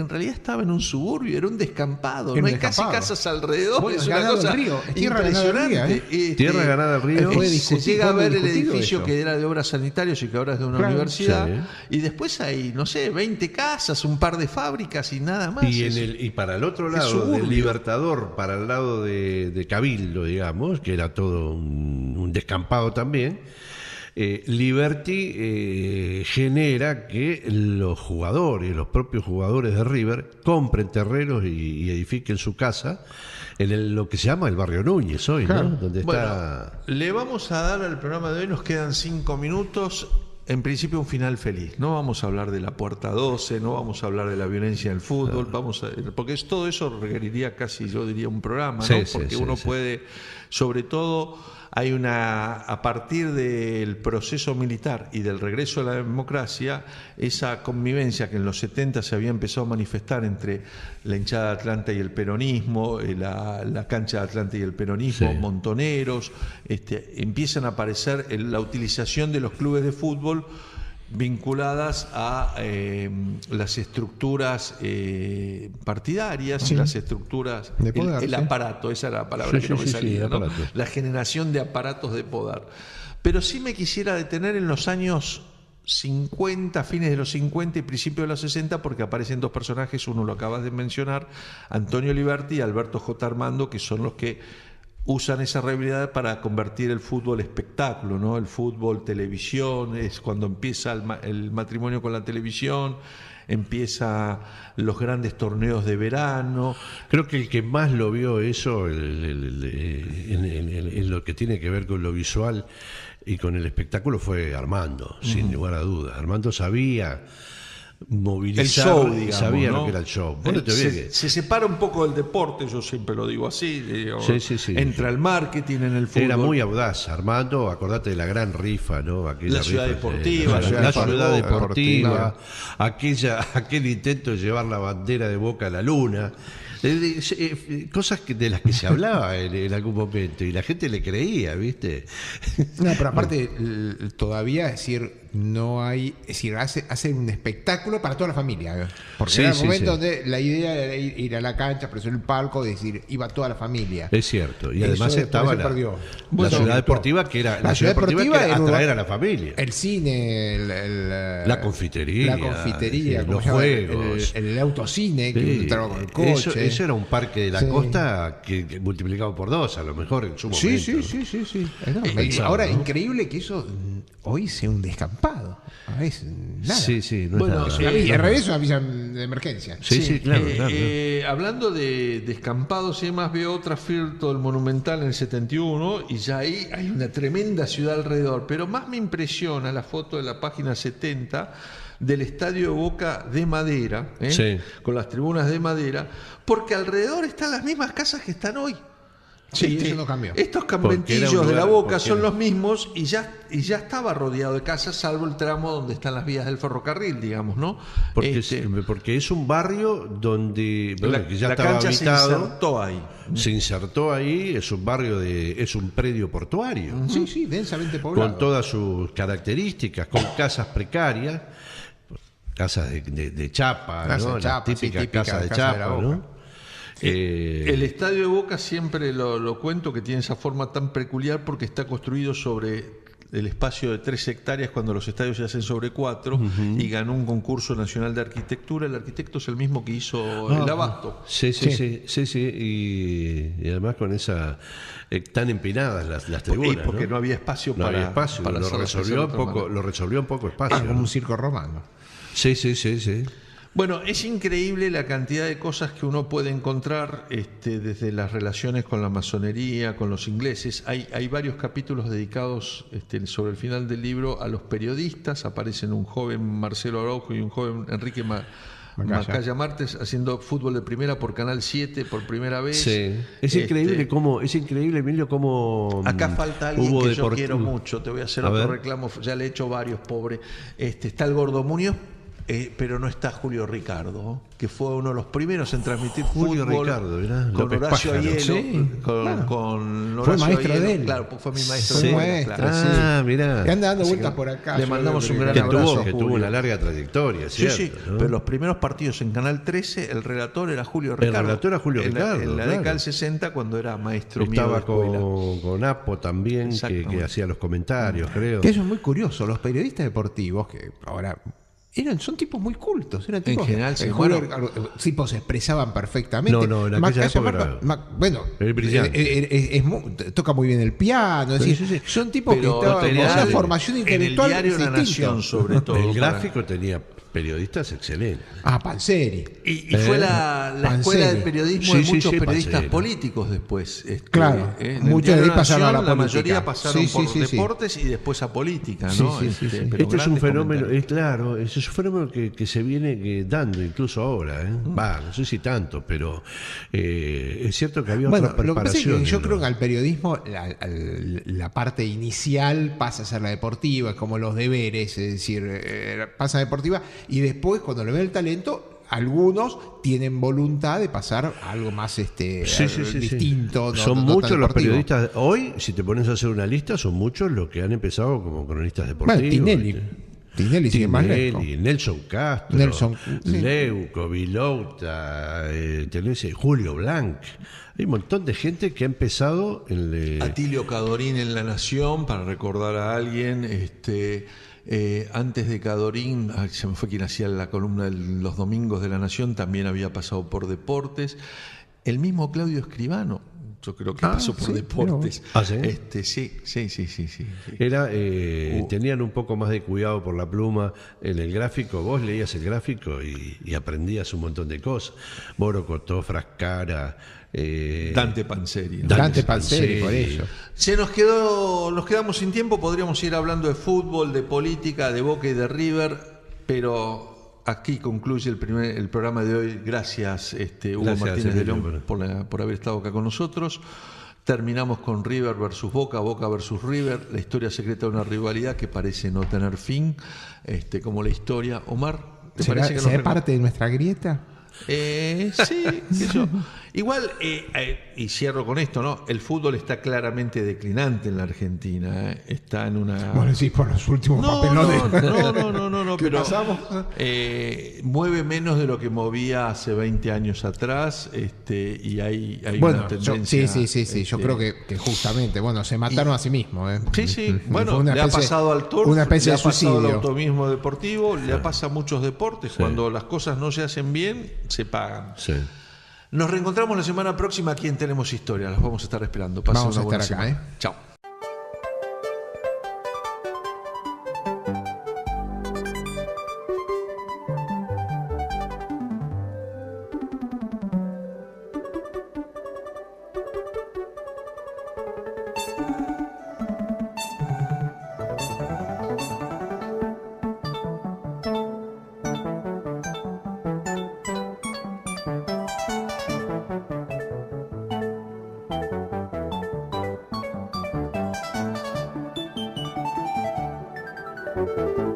en realidad estaba en un suburbio, era un descampado, Era no un hay casi descampado. casas alrededor, Bueno, es una ganado el cosa río, es tierra ganada del río, impresionante. Tierra ganada del río. Fue Se discutido, llega a fue ver el discutido edificio eso. que era de obras sanitarias y que ahora es de una Claro, universidad, sí. y después hay, no sé, 20 casas, un par de fábricas y nada más. Y para el otro lado suburbio. del Libertador, para el lado de Cabildo, digamos, que era todo un descampado también, Liberty genera que los propios jugadores de River, compren terrenos y edifiquen su casa en lo que se llama el barrio Núñez hoy, Claro. ¿no? Donde Bueno, está... le vamos a dar al programa de hoy, nos quedan 5 minutos. En principio un final feliz. No vamos a hablar de la puerta 12, no vamos a hablar de la violencia en el fútbol, porque todo eso requeriría casi, yo diría, un programa, ¿no? Sí, sí, Porque sí, uno sí. puede, sobre todo, a partir del proceso militar y del regreso a la democracia, esa convivencia que en los 70 se había empezado a manifestar entre la hinchada de Atlanta y el peronismo, la cancha de Atlanta y el peronismo, Sí. montoneros, empiezan a aparecer la utilización de los clubes de fútbol vinculadas a las estructuras partidarias, las estructuras, De poder, el sí. aparato, esa era la palabra Sí, que no sí, me sí, salía, sí, ¿no? aparato. La generación de aparatos de poder. Pero sí me quisiera detener en los años 50, fines de los 50 y principios de los 60, porque aparecen dos personajes, uno lo acabas de mencionar, Antonio Liberty y Alberto J. Armando, que son los que usan esa rivalidad para convertir el fútbol espectáculo, ¿no? El fútbol televisión, es cuando empieza el matrimonio con la televisión, empieza los grandes torneos de verano. Creo que el que más lo vio eso en lo que tiene que ver con lo visual y con el espectáculo fue Armando, sin lugar a dudas. Armando sabía movilizar, El show, digamos, sabía ¿no? lo que era el show. Vos no te olvides que- se separa un poco del deporte, yo siempre lo digo así. Sí, sí, sí. Entra el marketing en el fútbol. Era muy audaz, Armando, acordate de la gran rifa, ¿no? Aquella La ciudad rifa, deportiva, la ciudad deportiva, deportiva, aquel intento de llevar la bandera de Boca a la luna, cosas de las que se hablaba en algún momento y la gente le creía, ¿viste? No, pero aparte, todavía, es decir, no hay. Es decir, hace un espectáculo para toda la familia. Porque Sí, era el sí, momento sí. donde la idea era ir a la cancha, presionar el palco, es decir, iba toda la familia. Es cierto, y Eso además después estaba se la, perdió. la Bueno, ciudad deportiva, que era la ciudad deportiva que era era un atraer lugar- a la familia. El cine, la confitería, la confitería, los ¿cómo se llama? juegos. El autocine, que Sí, entraba con el coche. eso era un parque de la costa que multiplicado por 2, a lo mejor en su momento. Sí. Ahora, increíble que eso hoy sea un descampado. Nada. Sí, no Bueno, es nada. Y al revés, una visa de emergencia. Sí, claro. Hablando de descampados y demás, veo otra Firto del Monumental en el 71 y ya ahí hay una tremenda ciudad alrededor. Pero más me impresiona la foto de la página 70 del estadio de Boca de madera, con las tribunas de madera, porque alrededor están las mismas casas que están hoy. Sí, eso no cambió. Estos conventillos de la Boca son los mismos y ya estaba rodeado de casas, salvo el tramo donde están las vías del ferrocarril, digamos, ¿no? Porque es un barrio donde que ya la estaba cancha habitado. se insertó ahí. Es un barrio es un predio portuario. Sí, densamente poblado. Con todas sus características, con casas precarias, casas de chapa, Casa ¿no? de chapa, Las típicas sí, típica casas de casa de la chapa, Boca. ¿no? El estadio de Boca siempre lo cuento que tiene esa forma tan peculiar porque está construido sobre el espacio de 3 hectáreas cuando los estadios se hacen sobre 4 y ganó un concurso nacional de arquitectura. El arquitecto es el mismo que hizo el Abasto. Sí. Y además con esa tan empinadas las tribunas. Porque no había espacio no para, había espacio, para lo hacerlas resolvió de otra manera. lo resolvió un poco espacio. Como ¿no? un circo romano. Sí. Bueno, es increíble la cantidad de cosas que uno puede encontrar desde las relaciones con la masonería, con los ingleses. Hay varios capítulos dedicados sobre el final del libro a los periodistas. Aparecen un joven Marcelo Araujo y un joven Enrique Macaya Martes haciendo fútbol de primera por Canal 7 por primera vez. Sí. Es increíble, Emilio, cómo acá falta alguien hubo que yo quiero mucho. Te voy a hacer otro reclamo. Ya le he hecho varios, pobre. Está el Gordo Muñoz. Pero no está Julio Ricardo, que fue uno de los primeros en transmitir Julio fútbol Ricardo, ¿verdad? con López Horacio Pájaro. Ayelo, Sí, con fue Horacio maestro Ayelo. de él. Claro, fue mi maestro. Fue de maestro, escuela, mirá. Que anda dando vueltas por acá. Le mandamos un gran Que abrazo. tuvo Julio. una larga trayectoria, Sí, ¿cierto? ¿no? pero los primeros partidos en Canal 13, el relator era Julio Ricardo. relator era Julio Ricardo, En la claro. década del 60, cuando era maestro mío de Estaba escuela. con Apo también, que hacía los comentarios, creo. Que eso es muy curioso. Los periodistas deportivos, que ahora son tipos muy cultos. Eran tipos, general, sí, Julio bueno. Ricardo, tipos se expresaban perfectamente. No, en aquella época bueno, es brillante. toca muy bien el piano. Es decir, son tipos Pero que estaban con tenía- una formación intelectual en el diario La distinta. Nación, sobre todo. El gráfico tenía periodistas excelentes. Panseri. Y fue la Panseri. escuela de periodismo Sí, de sí, muchos sí, periodistas Panseri. políticos después. Claro, en el muchos diario de ahí pasaron a la La política. mayoría pasaron Sí, por sí, sí. deportes y después a política, Sí, ¿no? sí, sí. Pero Esto es un grandes fenómeno, comentarios. claro, es un fenómeno que se viene dando incluso ahora. No sé si tanto, pero es cierto que había Bueno, otra lo que pasa es que preparación. yo creo que al periodismo la parte inicial pasa a ser la deportiva, es como los deberes, es decir, pasa a deportiva y después cuando le ve el talento, algunos tienen voluntad de pasar a algo más distinto. No, son no tan muchos los deportivo. periodistas. Hoy, si te pones a hacer una lista, son muchos los que han empezado como cronistas deportivos. Bueno, Tinelli sigue más lejos. Nelson Castro, Sí. Leuco, Vilouta, Julio Blanc. Hay un montón de gente que ha empezado en Atilio Cadorín en La Nación, para recordar a alguien. Antes de Cadorín, se me fue quien hacía la columna de los domingos de La Nación, también había pasado por deportes. El mismo Claudio Escribano, yo creo que pasó por deportes. ¿Sí? Sí. Tenían un poco más de cuidado por la pluma en el gráfico. Vos leías el gráfico y aprendías un montón de cosas. Moro Cotó, Frascara, Dante Panzeri. ¿no? Dante Panzeri, por eso. Nos quedamos sin tiempo, podríamos ir hablando de fútbol, de política, de Boca y de River, pero aquí concluye el programa de hoy. Gracias, Hugo Gracias, Martínez de Emilio, León, por haber estado acá con nosotros. Terminamos con River versus Boca, Boca versus River, la historia secreta de una rivalidad que parece no tener fin, como la historia. Omar, ¿te parece que ¿será parte de nuestra grieta? Sí, eso. Igual, y cierro con esto, ¿no? El fútbol está claramente declinante en la Argentina. Está en una. Bueno, sí, por los últimos No, papelones. pero pasamos? mueve menos de lo que movía hace 20 años atrás, y hay Bueno, una tendencia. sí. Yo creo que justamente, se mataron a sí mismos. Sí. Fue Bueno, una le ha especie- pasado al turf, una especie le de ha pasado al suicidio. automismo deportivo, le pasa a muchos deportes. Sí. Cuando las cosas no se hacen bien, se pagan. Sí. Nos reencontramos la semana próxima aquí en Tenemos Historia. Los vamos a estar esperando. Pasen Vamos a una buena estar acá, semana. Chao. Thank you.